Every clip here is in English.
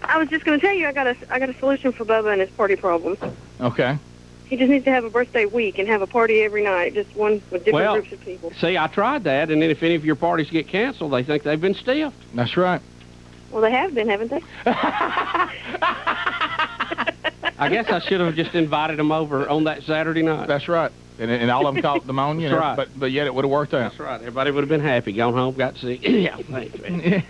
I was just going to tell you I got a solution for Bubba and his party problems. Okay. He just needs to have a birthday week and have a party every night, just one with different groups of people. See, I tried that, and then if any of your parties get canceled, they think they've been stiffed. That's right. Well, they have been, haven't they? I guess I should have just invited them over on that Saturday night. That's right. And all of them caught pneumonia. That's right. But yet it would have worked out. That's right. Everybody would have been happy. Gone home, got sick. Yeah, thanks, man.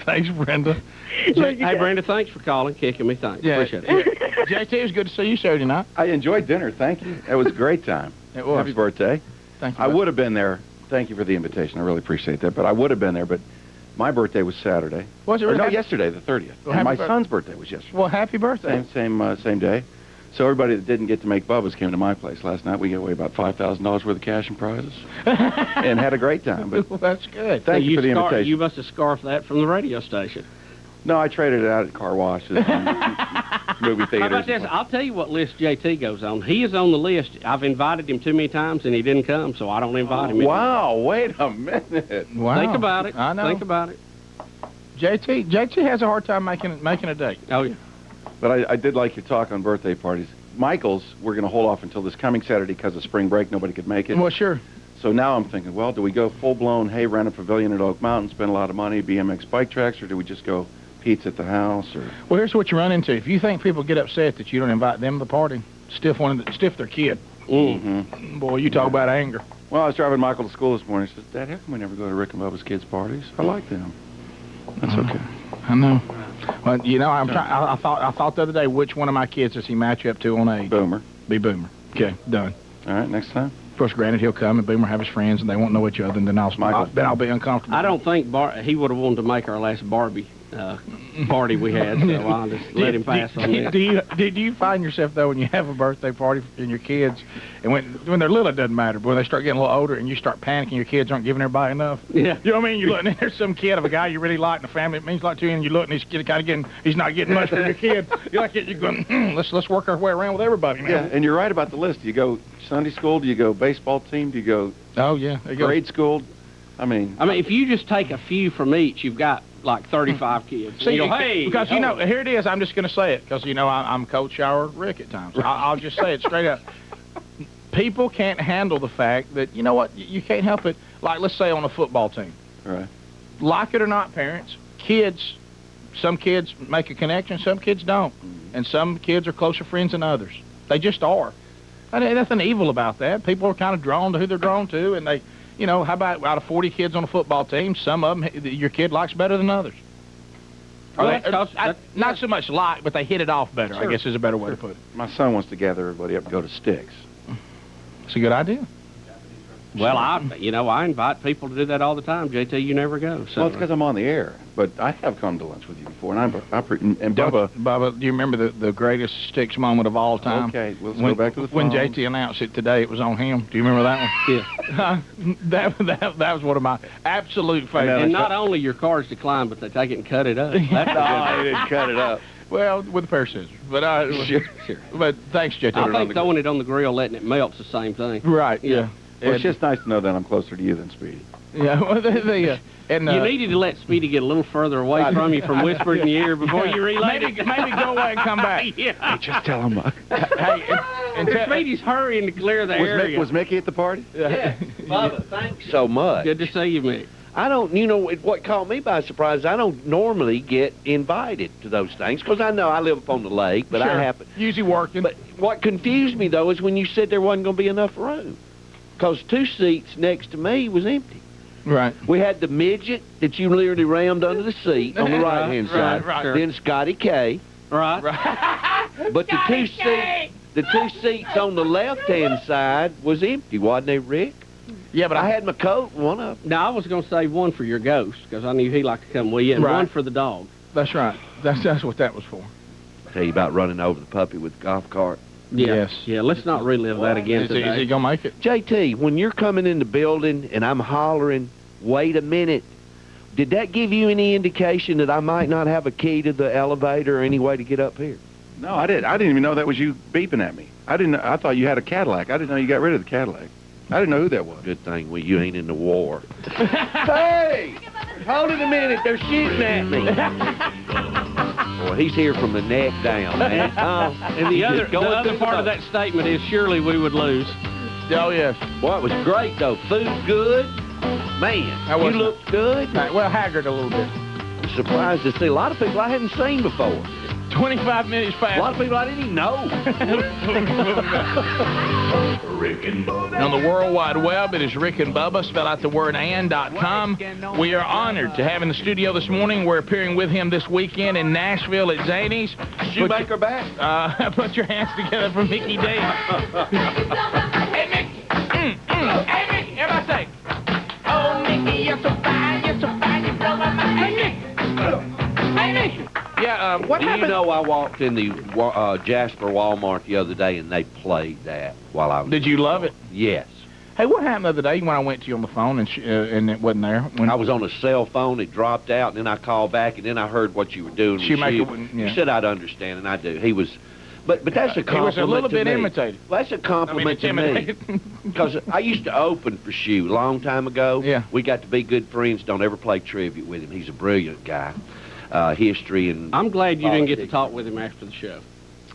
Thanks, Brenda. Hey, Brenda, thanks for calling, kicking me. Thanks. Yeah. Appreciate it. JT, it was good to see you Saturday night. I enjoyed dinner. Thank you. It was a great time. It was. Happy birthday. Thank you. I would have been there. Thank you for the invitation. I really appreciate that. But I would have been there, but my birthday was Saturday. Was it really? No, yesterday, the 30th. Well, and my son's birthday was yesterday. Well, happy birthday. Same day. So everybody that didn't get to make Bubba's came to my place last night. We gave away about $5,000 worth of cash and prizes, and had a great time. But well, that's good. Thank you for the invitation. You must have scarfed that from the radio station. No, I traded it out at car washes and movie theaters. How about this? I'll tell you what list JT goes on. He is on the list. I've invited him too many times, and he didn't come, so I don't invite him anymore. Wow, wait a minute. Wow. Think about it. I know. Think about it. JT has a hard time making a date. Oh, yeah. But I did like your talk on birthday parties. Michael's, we're going to hold off until this coming Saturday because of spring break. Nobody could make it. Well, sure. So now I'm thinking, well, do we go full-blown, hey, rent a pavilion at Oak Mountain, spend a lot of money, BMX bike tracks, or do we just go pizza at the house? Or Well, here's what you run into. If you think people get upset that you don't invite them to the party, stiff their kid. Mm-hmm. Boy, you talk about anger. Well, I was driving Michael to school this morning. He says, Dad, how come we never go to Rick and Bubba's kids' parties? I like them. That's okay. I know. Well, you know, I thought the other day, which one of my kids does he match up to on age? Boomer. Be Boomer. Okay, done. All right, next time. Of course, granted, he'll come and Boomer have his friends, and they won't know each other, and then I'll be uncomfortable. I don't think he would have wanted to make our last Barbie party we had, so I'll just let him pass on that. Do you find yourself, though, when you have a birthday party and your kids, and when they're little, it doesn't matter, but when they start getting a little older and you start panicking, your kids aren't giving everybody enough? Yeah. You know what I mean? You're looking, there's some kid of a guy you really like in the family, it means a lot to you, and you look, and he's not getting much from your kid. You're going, let's work our way around with everybody now. Yeah, and you're right about the list. Do you go Sunday school? Do you go baseball team? Do you go grade school? I mean, if you just take a few from each, you've got like 35 kids. See, you go, hey, because you know, here it is. I'm just going to say it because you know I'm Coach Shower Rick at times. I'll just say it straight up. People can't handle the fact that you know what you can't help it. Like let's say on a football team, right? Like it or not, parents, kids. Some kids make a connection, some kids don't, and some kids are closer friends than others. They just are. There's nothing evil about that. People are kind of drawn to who they're drawn to, and they. You know, how about out of 40 kids on a football team, some of them your kid likes better than others? Well, not so much like, but they hit it off better, sure. I guess is a better way to put it. My son wants to gather everybody up and go to Sticks. It's a good idea. Well, I invite people to do that all the time. JT, you never go. So. Well, it's because I'm on the air, but I have come to lunch with you before, and Bubba, do you remember the greatest Sticks moment of all time? Okay, let's go back to the phone. When JT announced it today, it was on him. Do you remember that one? Yeah. that was one of my absolute favorites. And not only your cards decline, but they take it and cut it up. No, they didn't cut it up. Well, with a pair of scissors. But sure. But thanks, JT. I think throwing it on the grill, letting it melt's the same thing. Right. Yeah. Well, it's just nice to know that I'm closer to you than Speedy. Yeah, well, and you needed to let Speedy get a little further away from you from whispering in your ear before you relayed it. Maybe go away and come back. Yeah. Hey, just tell him. And Speedy's hurrying to clear the area. Was Mickey at the party? Yeah. Bubba, thanks so much. Good to see you, Mick. I don't, what caught me by surprise, I don't normally get invited to those things because I know I live up on the lake, but sure. I happen. Usually working. But what confused me, though, is when you said there wasn't going to be enough room. Because 2 seats next to me was empty. Right. We had the midget that you literally rammed under the seat on the right-hand side. Right. Then Scotty K. Right. But the two seats on the left-hand side was empty, wasn't they, Rick? Yeah, but I had my coat in one of them. Now, I was going to say one for your ghost, because I knew he liked to come with you, and one for the dog. That's right. That's what that was for. Tell you about running over the puppy with the golf cart. Yeah. Yes. Yeah, let's not relive that again today. Is he going to make it? JT, when you're coming in the building and I'm hollering, wait a minute, did that give you any indication that I might not have a key to the elevator or any way to get up here? No, I didn't. I didn't even know that was you beeping at me. I thought you had a Cadillac. I didn't know you got rid of the Cadillac. I didn't know who that was. Good thing you ain't in the war. Hey! Hold it a minute. They're shooting at me. Boy, he's here from the neck down, man. And the other part of that statement is surely we would lose. Oh, yes. Boy, it was great, though. Food good. Man, you looked good. Well, haggard a little bit. Surprised to see a lot of people I hadn't seen before. 25 minutes past. A lot of people I didn't even know. Rick and Bubba. On the World Wide Web, it is Rick and Bubba. Spell out the word and.com. We are honored to have in the studio this morning. We're appearing with him this weekend in Nashville at Zany's. Shoemaker back. Put your hands together for Mickey D. Hey, Mickey. Hey, Mickey. Everybody say, oh, Mickey, you're so fine. You're so fine. You blow my mind. Hey, Mickey. Hey, Mickey. Yeah, what happened? You know, I walked in the Jasper Walmart the other day, and they played that while I was... Did you love it? Yes. Hey, what happened the other day when I went to you on the phone and it wasn't there? When I was on a cell phone, it dropped out, and then I called back, and then I heard what you were doing. You said I'd understand, and I do. He was... But that's a compliment. He was a little bit imitated. Well, that's a compliment to me. Because I used to open for Shoe a long time ago. Yeah. We got to be good friends. Don't ever play trivia with him. He's a brilliant guy. History and... I'm glad you didn't get to talk with him after the show.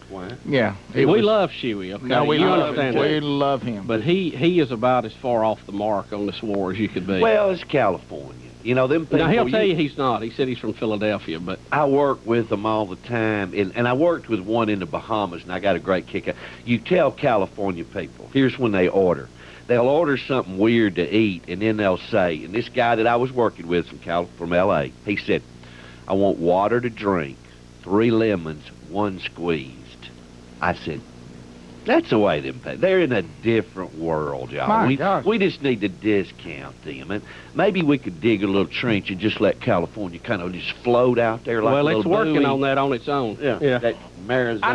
Why? Yeah. We love Shuey, okay? No, we love him. That. We love him. But he is about as far off the mark on this war as you could be. Well, it's California. You know, them people... Now, he'll tell you he's not. He said he's from Philadelphia, but... I work with them all the time, and I worked with one in the Bahamas, and I got a great kick out. You tell California people, here's when they order. They'll order something weird to eat, and then they'll say, and this guy that I was working with from L.A., he said, I want water to drink, 3 lemons, 1 squeezed. I said, that's the way them pay. They're in a different world, y'all. We just need to discount them. And maybe we could dig a little trench and just let California kind of just float out there like a little it's working buoy. on that on its own. Yeah. That Marizona I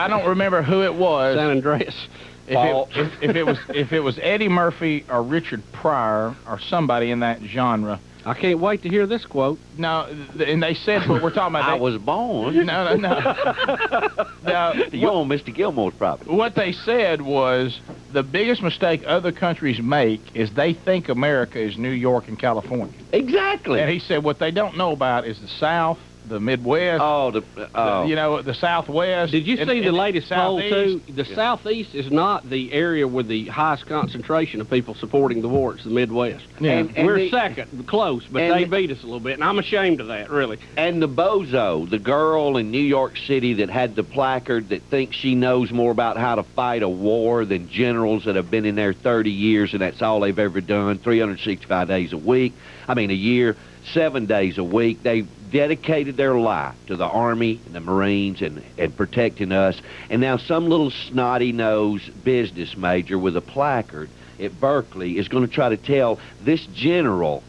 don't remember who it was. San Andreas. If it was Eddie Murphy or Richard Pryor or somebody in that genre. I can't wait to hear this quote. No, and they said what we're talking about. I was born. No. Now, you're on Mr. Gilmore's property. What they said was the biggest mistake other countries make is they think America is New York and California. Exactly. And he said what they don't know about is the South, the Midwest, the Southwest. Did you see the latest poll, too? The Southeast is not the area with the highest concentration of people supporting the war. It's the Midwest. Yeah. And we're second, close, but they beat us a little bit, and I'm ashamed of that, really. And the bozo, the girl in New York City that had the placard that thinks she knows more about how to fight a war than generals that have been in there 30 years, and that's all they've ever done, 365 days a year, 7 days a week. They dedicated their life to the Army and the Marines and protecting us. And now some little snotty-nosed business major with a placard at Berkeley is going to try to tell this general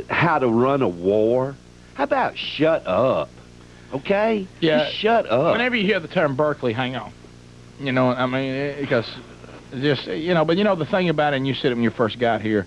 how to run a war. How about shut up, okay? Yeah. Just shut up. Whenever you hear the term Berkeley, hang on. You know, I mean, because just, but the thing about it, and you said it when you first got here,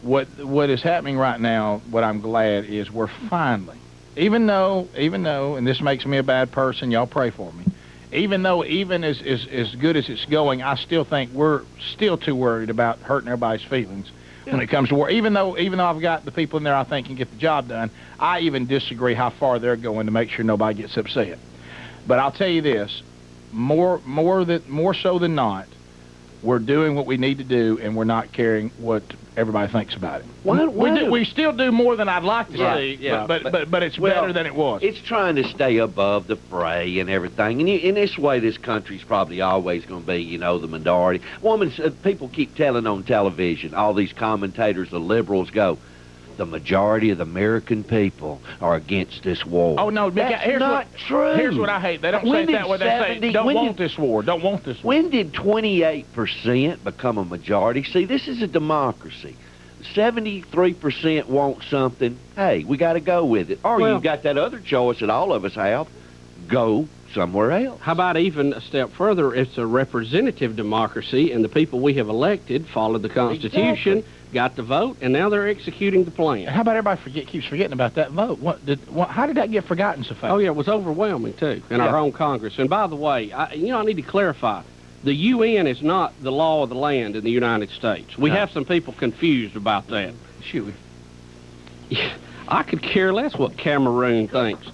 what is happening right now, what I'm glad is we're finally, even though, and this makes me a bad person, y'all pray for me, even as good as it's going, I still think we're still too worried about hurting everybody's feelings when it comes to war. Even though I've got the people in there I think can get the job done, I even disagree how far they're going to make sure nobody gets upset. But I'll tell you this, more so than not, we're doing what we need to do, and we're not caring what everybody thinks about it. We still do more than I'd like to see, but it's better than it was. It's trying to stay above the fray and everything. And in this way, this country's probably always going to be, the minority. People keep telling on television, all these commentators, the liberals go, the majority of the American people are against this war. Oh, no. That's not true. Here's what I hate. They don't say it that way. They say, don't want this war. Don't want this war. When did 28% become a majority? See, this is a democracy. 73% want something. Hey, we got to go with it. Or you've got that other choice that all of us have. Go somewhere else. How about even a step further? It's a representative democracy, and the people we have elected followed the Constitution, got the vote, and now they're executing the plan. How about everybody keeps forgetting about that vote? How did that get forgotten so fast? Oh, yeah, it was overwhelming, too, in our own Congress. And by the way, I need to clarify, the UN is not the law of the land in the United States. We have some people confused about that. Shoot. I could care less what Cameroon thinks.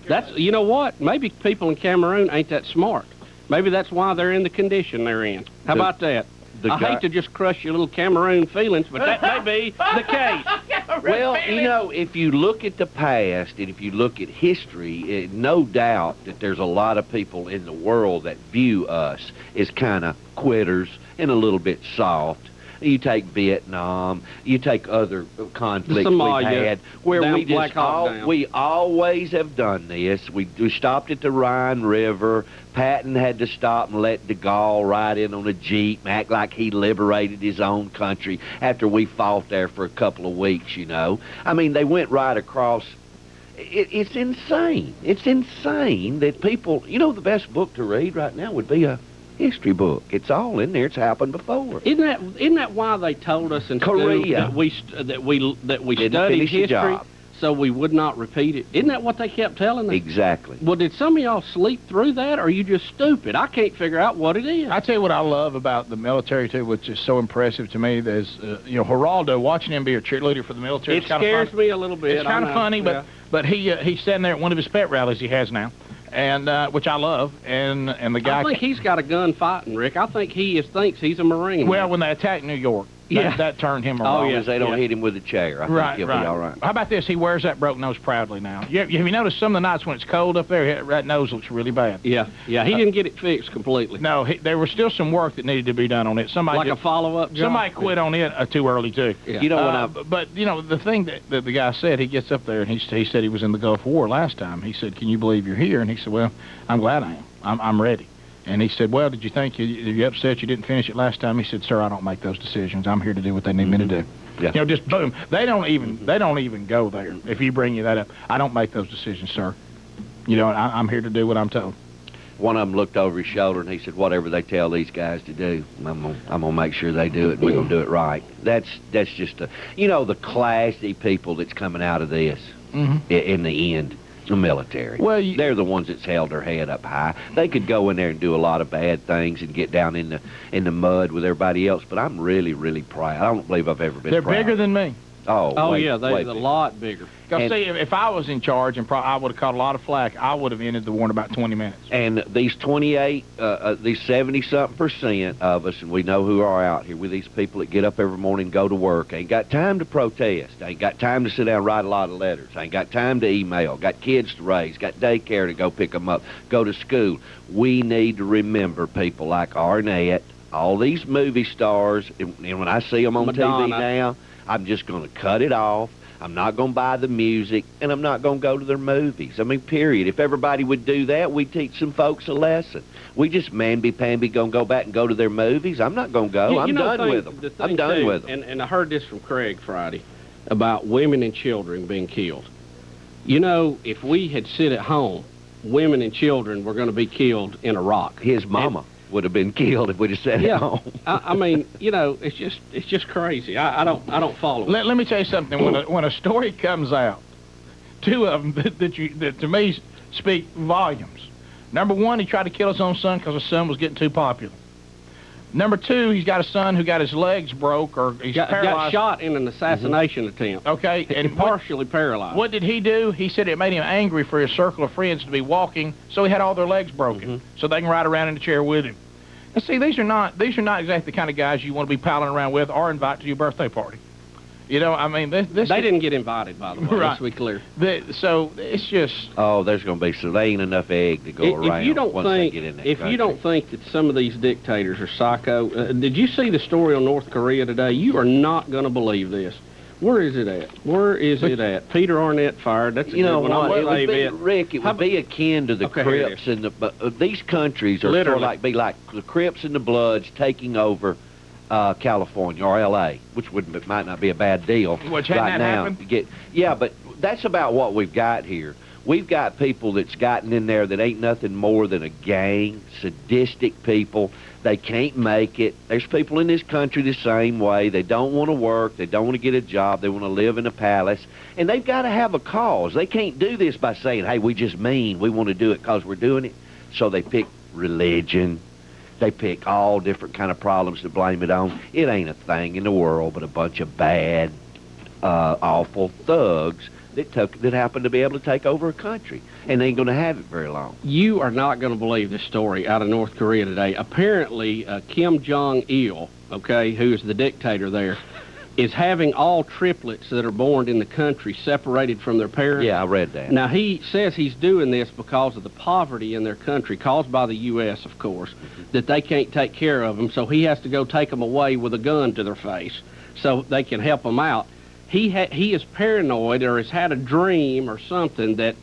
That's, you know what? Maybe people in Cameroon ain't that smart. Maybe that's why they're in the condition they're in. How about that? I hate to just crush your little Cameroon feelings, but that may be the case. Well, you know, if you look at the past and if you look at history, no doubt that there's a lot of people in the world that view us as kind of quitters and a little bit soft. You take Vietnam, you take other conflicts we've had, where we always have done this. We stopped at the Rhine River. Patton had to stop and let de Gaulle ride in on a Jeep and act like he liberated his own country after we fought there for a couple of weeks, you know. I mean, they went right across. It's insane. It's insane that people, you know, the best book to read right now would be a history book. It's all in there. It's happened before. Isn't that why they told us in Korea school that we studied history so we would not repeat it? Isn't that what they kept telling us? Exactly. Well, did some of y'all sleep through that, or are you just stupid? I can't figure out what it is. I tell you what I love about the military too, which is so impressive to me. There's you know, Geraldo, watching him be a cheerleader for the military. It scares me a little bit. It's kind of funny, but he's standing there at one of his pet rallies he has now. And which I love, and the guy. I think he's got a gun fighting, Rick. I think he thinks he's a Marine. Well, when they attacked New York, that turned him around. Oh, yeah, they don't hit him with a chair. I think he'll be all right. How about this? He wears that broke nose proudly now. Have you noticed some of the nights when it's cold up there, that nose looks really bad? Yeah, he didn't get it fixed completely. No, there was still some work that needed to be done on it. Somebody a follow-up job? Somebody quit on it too early, too. Yeah. You know, but, you know, the thing that the guy said, he gets up there, and he said he was in the Gulf War last time. He said, can you believe you're here? And he said, well, I'm glad I am. I'm ready. And he said, well, did you think you upset you didn't finish it last time? He said, sir, I don't make those decisions. I'm here to do what they need me to do. Yeah. You know, just boom. They don't even go there. If you bring you that up, I don't make those decisions, sir. You know, I'm here to do what I'm told. One of them looked over his shoulder and he said, whatever they tell these guys to do, I'm gonna make sure they do it, and we're gonna do it right. That's just you know, the classy people that's coming out of this in the end. The military. Well, they're the ones that's held their head up high. They could go in there and do a lot of bad things and get down in the mud with everybody else, but I'm really, really proud. I don't believe I've ever been They're proud. bigger than me. Oh, yeah, they're a lot bigger. Because, see, if I was in charge and I would have caught a lot of flack, I would have ended the war in about 20 minutes. And these 28, these 70-something% of us, and we know who are out here with these people that get up every morning and go to work, ain't got time to protest, ain't got time to sit down and write a lot of letters, ain't got time to email, got kids to raise, got daycare to go pick them up, go to school. We need to remember people like Arnett, all these movie stars, and when I see them on TV now, I'm just going to cut it off. I'm not going to buy the music, and I'm not going to go to their movies. I mean, period. If everybody would do that, we'd teach some folks a lesson. We just mamby-pamby going to go back and go to their movies. I'm not going to go. I'm done with them. I'm done with them. And I heard this from Craig Friday about women and children being killed. You know, if we had sit at home, women and children were going to be killed in Iraq. His mama would have been killed if we'd have sat at home. I mean, you know, it's just crazy. I don't follow. Let me tell you something. When a story comes out, two of them that to me speak volumes. Number one, he tried to kill his own son because his son was getting too popular. Number two, he's got a son who got his legs broke or he's paralyzed. Got shot in an assassination attempt. Okay, and partially paralyzed. What did he do? He said it made him angry for his circle of friends to be walking, so he had all their legs broken, so they can ride around in the chair with him. And see, these are not exactly the kind of guys you want to be palling around with or invite to your birthday party. You know, I mean, they didn't get invited, by the way. Right. Let's be clear. So it's just. Oh, there's going to be so they ain't enough egg to go around. If you don't think that some of these dictators are psycho, did you see the story on North Korea today? You are not going to believe this. Where is it at? Where is it at? Peter Arnett fired. That's a good one. Rick, it would be akin to the Crips and these countries are sort of like the Crips and the Bloods taking over California or L.A., which might not be a bad deal right now. But that's about what we've got here. We've got people that's gotten in there that ain't nothing more than a gang, sadistic people. They can't make it. There's people in this country the same way. They don't want to work. They don't want to get a job. They want to live in a palace. And they've got to have a cause. They can't do this by saying, hey, we just mean. We want to do it because we're doing it. So they pick religion. They pick all different kind of problems to blame it on. It ain't a thing in the world but a bunch of bad awful thugs that happened to be able to take over a country, and they ain't going to have it very long. You are not going to believe this story out of North Korea today. Apparently, Kim Jong-il, okay, who is the dictator there, is having all triplets that are born in the country separated from their parents. Yeah, I read that. Now, he says he's doing this because of the poverty in their country, caused by the U.S., of course, that they can't take care of them, so he has to go take them away with a gun to their face so they can help them out. He is paranoid, or has had a dream or something that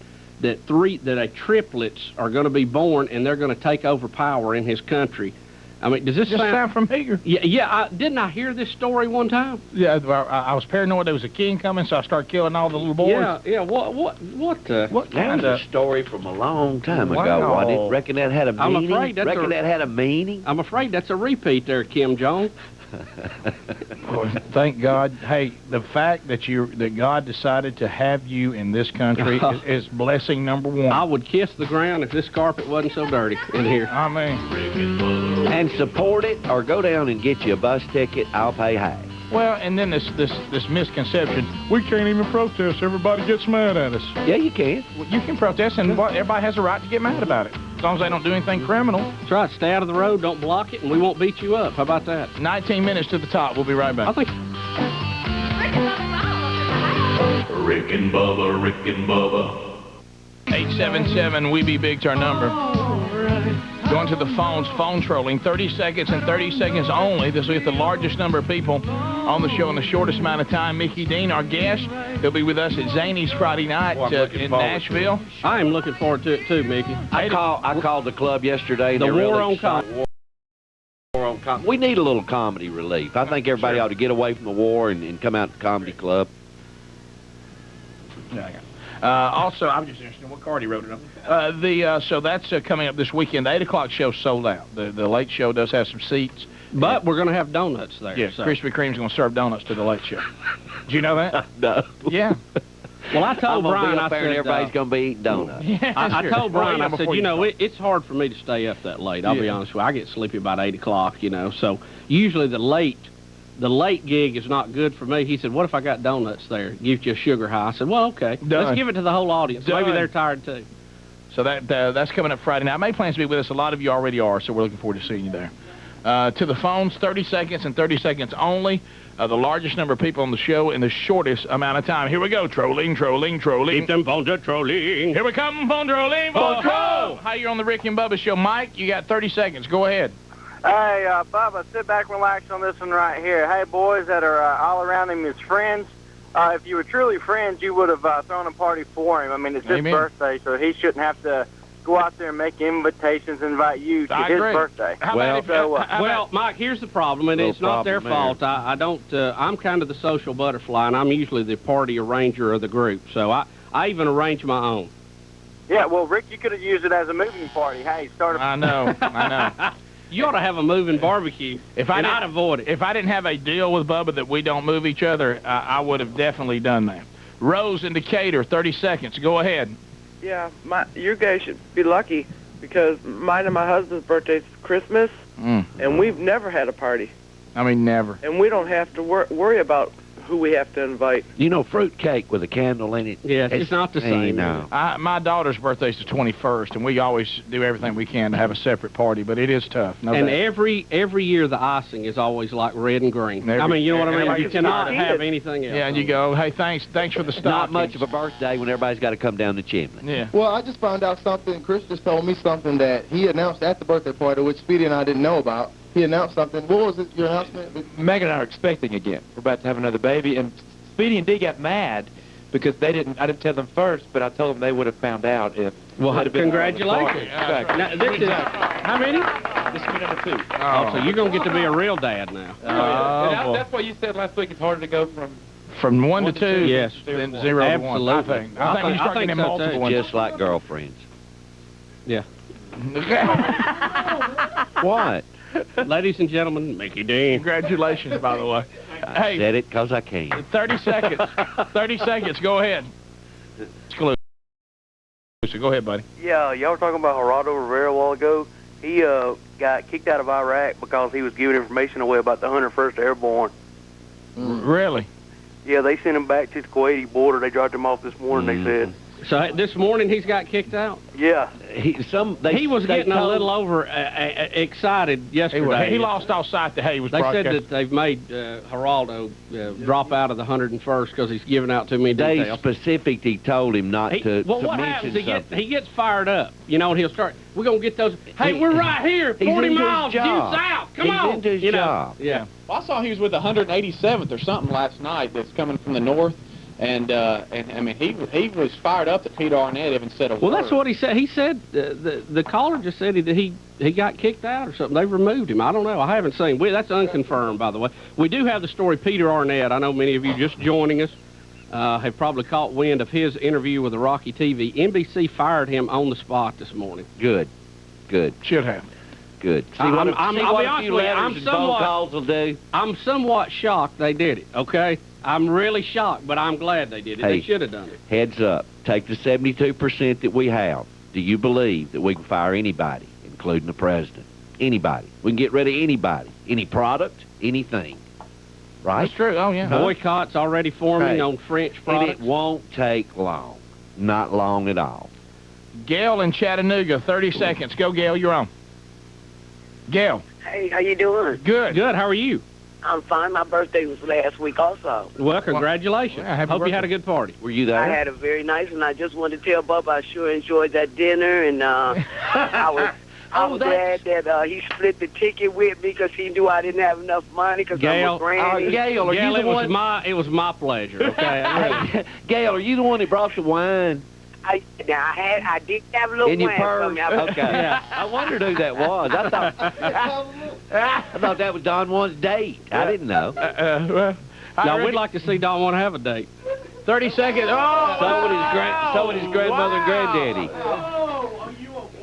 triplets are going to be born and they're going to take over power in his country. I mean, does this sound familiar? Yeah. Didn't I hear this story one time? Yeah, I was paranoid there was a king coming, so I started killing all the little boys. Yeah. What kind of story from a long time ago? Wasn't it? Reckon that had a meaning. That had a meaning. I'm afraid that's a repeat there, Kim Jong. Well, thank God. Hey, the fact that God decided to have you in this country is blessing number one. I would kiss the ground if this carpet wasn't so dirty in here. I mean, and support it, or go down and get you a bus ticket. I'll pay half. Well, and then this misconception: we can't even protest. Everybody gets mad at us. Yeah, you can. Well, you can protest, and everybody has a right to get mad about it, as long as they don't do anything criminal. That's right. Stay out of the road. Don't block it, and we won't beat you up. How about that? 19 minutes to the top. We'll be right back. I think. Rick and Bubba, Rick and Bubba. 877 We Be Big's our number. Going to the phones, phone trolling, 30 seconds and 30 seconds only. This will get the largest number of people on the show in the shortest amount of time. Mickey Dean, our guest, he'll be with us at Zany's Friday night in Nashville. I am looking forward to it too, Mickey. I called the club yesterday. The war on comedy. We need a little comedy relief. I think everybody ought to get away from the war and come out to the comedy club. Yeah, also, I'm just interested in what card he wrote it on. So that's coming up this weekend. The 8 o'clock show sold out. The late show does have some seats. But we're going to have donuts there. Yeah, so. Krispy Kreme's going to serve donuts to the late show. Did you know that? No. Yeah. Well, I told Brian, I said, everybody's going to be eating donuts. Yeah, I told Brian, I said, it's hard for me to stay up that late. I'll be honest with you. I get sleepy about 8 o'clock, so usually the late gig is not good for me. He said, what if I got donuts there? Gives you a sugar high. I said, well, okay. Done. Let's give it to the whole audience. Done. Maybe they're tired, too. So that's coming up Friday night. I made plans to be with us. A lot of you already are, so we're looking forward to seeing you there. To the phones, 30 seconds and 30 seconds only. The largest number of people on the show in the shortest amount of time. Here we go. Trolling. Keep them phones a trolling. Here we come, phone trolling. Phone troll. Hi, you're on the Rick and Bubba show. Mike, you got 30 seconds. Go ahead. Hey, Bubba, sit back and relax on this one right here. Hey, boys that are all around him as friends, if you were truly friends, you would have thrown a party for him. I mean, it's his birthday, so he shouldn't have to go out there and make invitations, invite you to his birthday. Well, Mike, here's the problem, and it's not their fault. I'm kind of the social butterfly, and I'm usually the party arranger of the group, so I even arrange my own. Yeah, well, Rick, you could have used it as a moving party. Hey, start a... I know. You ought to have a moving barbecue, and I'd avoid it. If I didn't have a deal with Bubba that we don't move each other, I would have definitely done that. Rose in Decatur, 30 seconds. Go ahead. Yeah, you guys should be lucky because mine and my husband's birthday is Christmas, and we've never had a party. I mean, never. And we don't have to worry about who we have to invite. You know, fruit cake with a candle in it. Yeah, it's not the same. No. My daughter's birthday's the 21st, and we always do everything we can to have a separate party, but it is tough. And every year the icing is always like red and green. I mean, you know what I mean? You cannot have anything else. Yeah, and you go, hey, thanks for the stockings. Not much of a birthday when everybody's got to come down the chimney. Yeah. Well, I just found out something. Chris just told me something that he announced at the birthday party, which Speedy and I didn't know about. He announced something. What was it, your announcement? Megan and I are expecting again. We're about to have another baby, and Speedy and Dee got mad because I didn't tell them first, but I told them they would have found out if... Well, congratulations. Now, this is, how many? This is number 2. Oh, so you're going to get to be a real dad now. That's what you said last week. It's harder to go from 1 to 2. Yes. Than 0 to 1. Absolutely. I think you start getting multiple ones. Just like girlfriends. Yeah. What? Ladies and gentlemen, Mickey Dean. Congratulations, by the way. I said it because I can. 30 seconds. 30 seconds. Go ahead. Exclusive. Go ahead, buddy. Yeah, y'all were talking about Geraldo Rivera a while ago. He got kicked out of Iraq because he was giving information away about the 101st Airborne. Really? Yeah, they sent him back to the Kuwaiti border. They dropped him off this morning, they said. So this morning he's got kicked out? Yeah. He was getting a little over excited yesterday. He lost all sight that he was They broadcasting. said that they've made Geraldo drop out of the 101st because he's giving out too many details. They specifically told him not to Well, what mention happens, he gets fired up, you know, and he'll start, we're going to get those, hey, we're right here, 40 miles due south, come on. He's into his job. Yeah. Well, I saw he was with the 187th or something last night that's coming from the north. And I mean, he was fired up that Peter Arnett even said a word. Well, that's what he said. He said, the caller just said he got kicked out or something. They removed him. I don't know. I haven't seen. That's unconfirmed, by the way. We do have the story, Peter Arnett. I know many of you just joining us have probably caught wind of his interview with the Rocky TV. NBC fired him on the spot this morning. Good. Should have. Good. I'll be honest with you, I'm somewhat shocked they did it, okay? I'm really shocked, but I'm glad they did it. Hey, they should have done it. Heads up. Take the 72% that we have. Do you believe that we can fire anybody, including the president? Anybody. We can get rid of anybody. Any product, anything. Right? That's true. Oh, yeah. Boycotts already forming on French products. And it won't take long. Not long at all. Gail in Chattanooga, 30 seconds. Go, Gail. You're on. Gail. Hey, how you doing? Good. Good. How are you? I'm fine. My birthday was last week also. Well, congratulations. Yeah, Hope you had a good party. Were you there? I had a very nice one. I just wanted to tell Bubba I sure enjoyed that dinner, and I was glad that he split the ticket with me because he knew I didn't have enough money because I'm a granny. Gail, are you the one? It was my pleasure, okay? Gail, are you the one that brought the wine? I did have a little in your wine purse? from you. Okay. Yeah. I wondered who that was. I thought that was Don Juan's date. I didn't know. Now, we'd like to see Don Juan have a date. 30 seconds. Oh! So would his grandmother and granddaddy.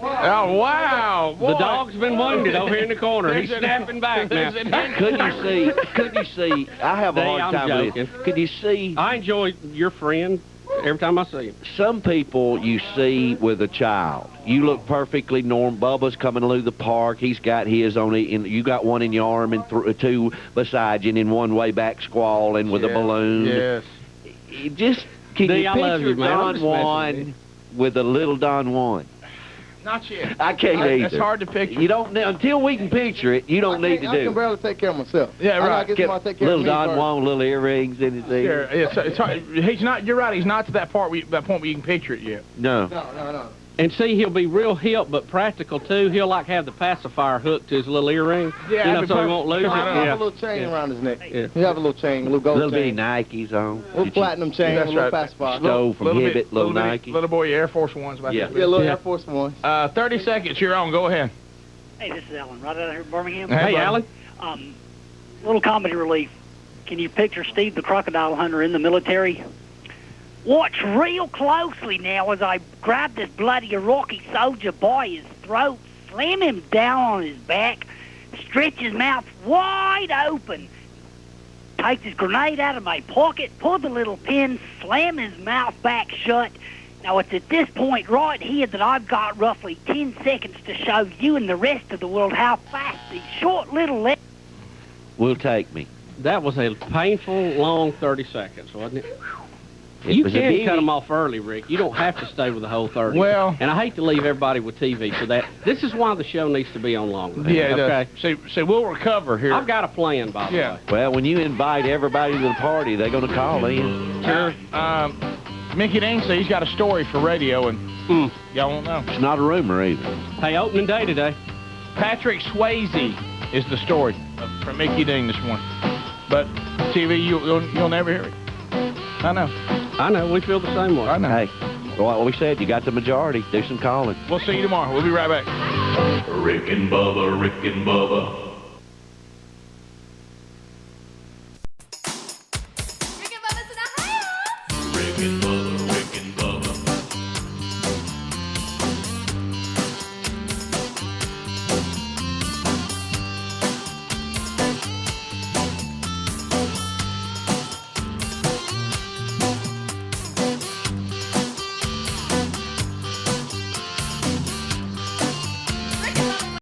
Oh, wow. Boy. The dog's been wounded over here in the corner. He's snapping back now. Could you see? I have a hard time with this. Could you see? I enjoy your friend every time I see him. Some people you see with a child, you look perfectly normal. Bubba's coming through the park. He's got his on it. You got one in your arm and two beside you, and in one way back squalling with a balloon. Yes. Can you picture Don Juan with a little Don Juan? Not yet. I can't either. That's hard to picture. You don't until we can picture it. You don't need to do. I can barely take care of myself. Yeah, right. Little Don Juan, little earrings in his ear. Yeah, it's hard. He's not. You're right. He's not to that point where you can picture it yet. No. And see, he'll be real hip but practical too. He'll like have the pacifier hooked to his little earring. Yeah, you know, so he won't lose it. He'll have a little chain around his neck. Yeah. He'll have a little chain, a little gold little chain. Little bitty Nikes on. A little platinum chain, a little pacifier. Stole from Hibbett, little Nike. Little boy Air Force Ones. Yeah, little Air Force Ones. 30 seconds. You're on. Go ahead. Hey, this is Alan, right out here in Birmingham. Hey, Alan. Little comedy relief. Can you picture Steve the crocodile hunter in the military? Watch real closely now as I grab this bloody Iraqi soldier by his throat, slam him down on his back, stretch his mouth wide open, take his grenade out of my pocket, pull the little pin, slam his mouth back shut. Now, it's at this point right here that I've got roughly 10 seconds to show you and the rest of the world how fast these short little legs will take me. That was a painful, long 30 seconds, wasn't it? You can cut them off early, Rick. You don't have to stay with the whole 30. Well, and I hate to leave everybody with TV for that. This is why the show needs to be on longer. Yeah, okay. So we'll recover here. I've got a plan, by the way. Well, when you invite everybody to the party, they're going to call in. Sure. Mickey Dean said he's got a story for radio, and y'all won't know. It's not a rumor either. Hey, opening day today. Patrick Swayze is the story from Mickey Dean this morning. But TV, you'll never hear it. I know. I know. We feel the same way. I know. Hey, well, we said you got the majority. Do some calling. We'll see you tomorrow. We'll be right back. Rick and Bubba, Rick and Bubba.